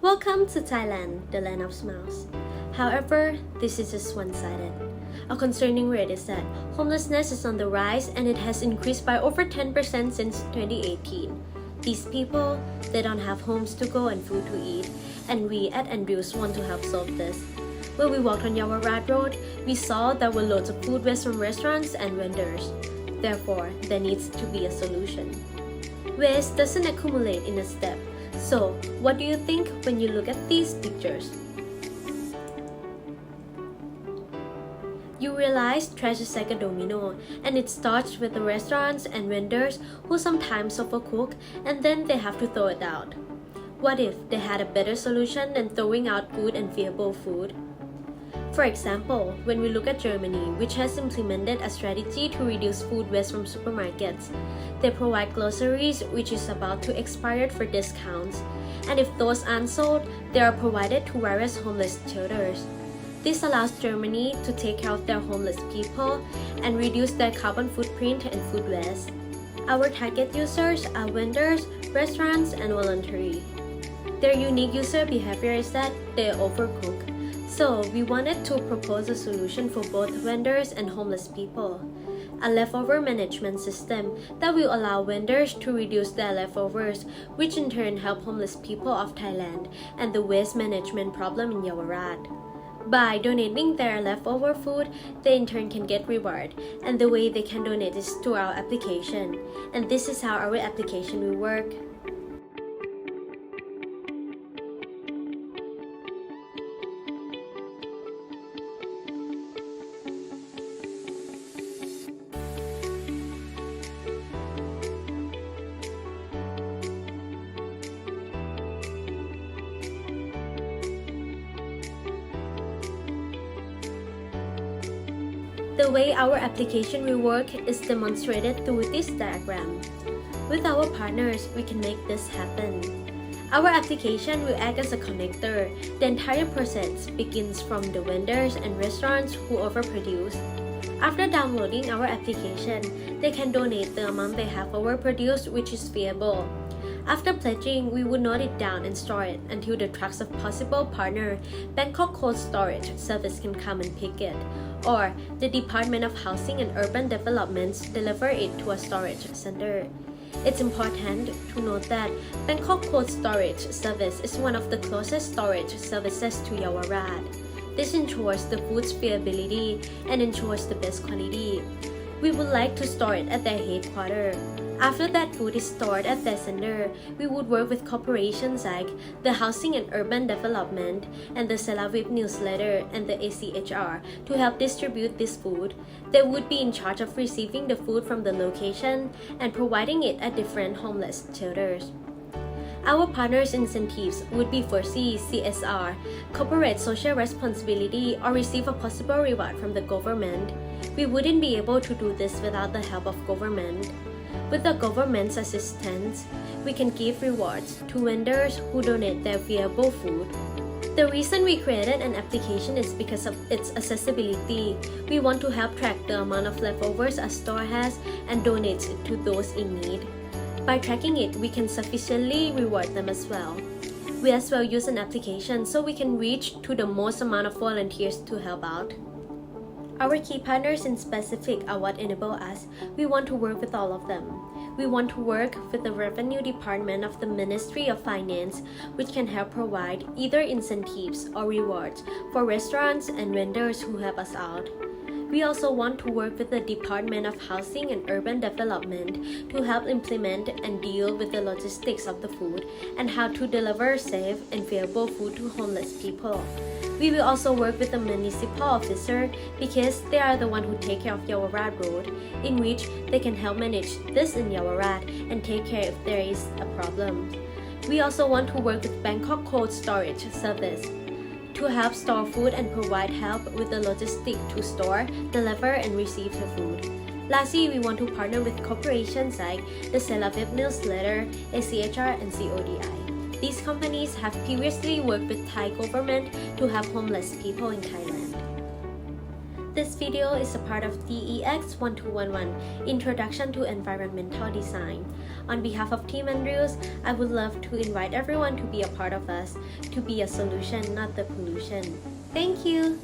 Welcome to Thailand, the land of smiles. However, this is just one-sided. A concerning rate is that homelessness is on the rise and it has increased by over 10% since 2018. These people, they don't have homes to go and food to eat, and we at Andrews want to help solve this. When we walked on Yawarat Road, we saw there were loads of food waste from restaurants and vendors. Therefore, there needs to be a solution. Waste doesn't accumulate in a step. So, what do you think when you look at these pictures? You realize trash is like a domino, and it starts with the restaurants and vendors who sometimes overcook and then they have to throw it out. What if they had a better solution than throwing out good and viable food? For example, when we look at Germany, which has implemented a strategy to reduce food waste from supermarkets, they provide groceries which is about to expire for discounts, and if those aren't sold, they are provided to various homeless shelters. This allows Germany to take care of their homeless people and reduce their carbon footprint and food waste. Our target users are vendors, restaurants, and voluntary. Their unique user behavior is that they overcook. So, we wanted to propose a solution for both vendors and homeless people. A leftover management system that will allow vendors to reduce their leftovers, which in turn help homeless people of Thailand and the waste management problem in Yawarat. By donating their leftover food, they in turn can get reward, and the way they can donate is through our application. And this is how our application will work. The way our application will work is demonstrated through this diagram. With our partners, we can make this happen. Our application will act as a connector. The entire process begins from the vendors and restaurants who overproduce. After downloading our application, they can donate the amount they have overproduced, which is viable. After pledging, we would note it down and store it until the trucks of possible partner Bangkok Cold Storage Service can come and pick it, or the Department of Housing and Urban Developments deliver it to a storage center. It's important to note that Bangkok Cold Storage Service is one of the closest storage services to Yawarat. This ensures the food's viability and ensures the best quality. We would like to store it at their headquarters. After that food is stored at their center, we would work with corporations like the Housing and Urban Development and the Selavip Newsletter and the ACHR to help distribute this food. They would be in charge of receiving the food from the location and providing it at different homeless shelters. Our partners' incentives would be foresee CSR, corporate social responsibility, or receive a possible reward from the government. We wouldn't be able to do this without the help of government. With the government's assistance, we can give rewards to vendors who donate their viable food. The reason we created an application is because of its accessibility. We want to help track the amount of leftovers a store has and donates it to those in need. By tracking it, we can sufficiently reward them as well. We as well use an application so we can reach to the most amount of volunteers to help out. Our key partners in specific are what enable us. We want to work with all of them. We want to work with the Revenue Department of the Ministry of Finance, which can help provide either incentives or rewards for restaurants and vendors who help us out. We also want to work with the Department of Housing and Urban Development to help implement and deal with the logistics of the food and how to deliver safe and viable food to homeless people. We will also work with the municipal officer because they are the one who take care of Yawarat Road, in which they can help manage this in Yawarat and take care if there is a problem. We also want to work with Bangkok Cold Storage Service to help store food and provide help with the logistics to store, deliver, and receive the food. Lastly, we want to partner with corporations like the Selavip Newsletter, ACHR, and CODI. These companies have previously worked with Thai government to help homeless people in Thailand. This video is a part of DEX1211 Introduction to Environmental Design. On behalf of Team Andrews, I would love to invite everyone to be a part of us, to be a solution, not the pollution. Thank you!